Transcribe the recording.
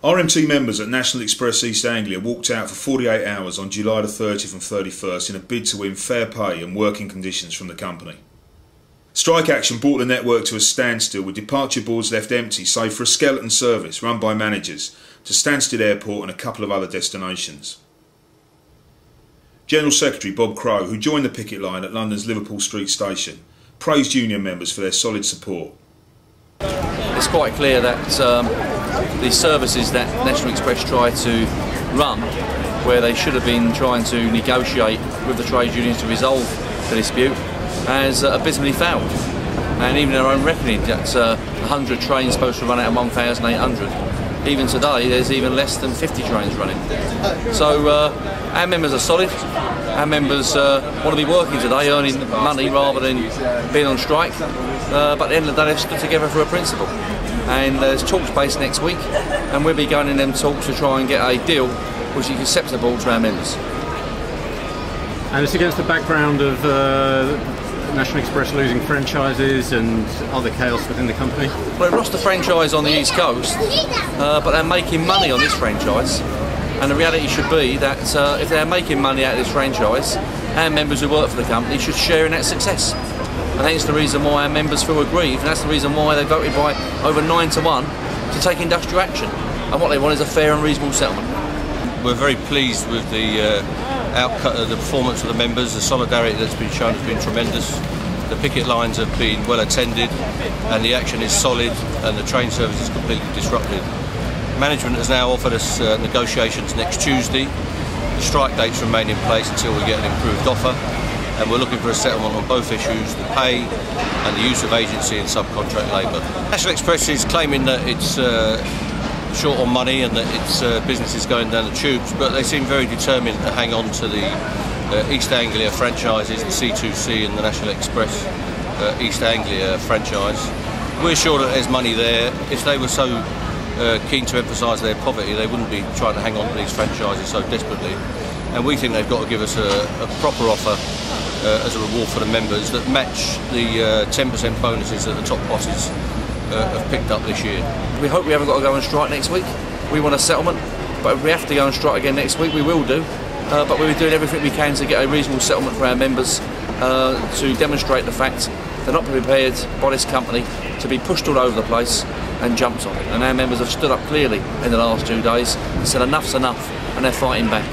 RMT members at National Express East Anglia walked out for 48 hours on July the 30th and 31st in a bid to win fair pay and working conditions from the company. Strike action brought the network to a standstill, with departure boards left empty save for a skeleton service run by managers to Stansted Airport and a couple of other destinations. General Secretary Bob Crow, who joined the picket line at London's Liverpool Street Station, praised union members for their solid support. It's quite clear that the services that National Express tried to run, where they should have been trying to negotiate with the trade unions to resolve the dispute, has abysmally failed. And even their own reckoning, that's 100 trains supposed to run out of 1,800. Even today, there's even less than 50 trains running. So our members are solid. Our members want to be working today, earning money rather than being on strike. But at the end of the day, they've stood together for a principle. And there's talks based next week, and we'll be going in them talks to try and get a deal which is acceptable to our members. And it's against the background of National Express losing franchises and other chaos within the company? Well, they lost the franchise on the East Coast, but they're making money on this franchise. And the reality should be that if they're making money out of this franchise, our members who work for the company should share in that success. And that's the reason why our members feel aggrieved, and that's the reason why they voted by over 9-1 to take industrial action. And what they want is a fair and reasonable settlement. We're very pleased with the the performance of the members. The solidarity that's been shown has been tremendous. The picket lines have been well attended, and the action is solid, and the train service is completely disrupted. Management has now offered us negotiations next Tuesday. The strike dates remain in place until we get an improved offer, and we're looking for a settlement on both issues, the pay and the use of agency and subcontract labour. National Express is claiming that it's short on money and that its business is going down the tubes, but they seem very determined to hang on to the East Anglia franchises, the C2C and the National Express East Anglia franchise. We're sure that there's money there. If they were so keen to emphasise their poverty, they wouldn't be trying to hang on to these franchises so desperately. And we think they've got to give us a proper offer as a reward for the members that match the 10% bonuses that the top bosses have picked up this year. We hope we haven't got to go on strike next week. We want a settlement, but if we have to go on strike again next week, we will do. But we'll be doing everything we can to get a reasonable settlement for our members to demonstrate the fact they're not prepared by this company to be pushed all over the place and jumped on it. And our members have stood up clearly in the last 2 days and said enough's enough, and they're fighting back.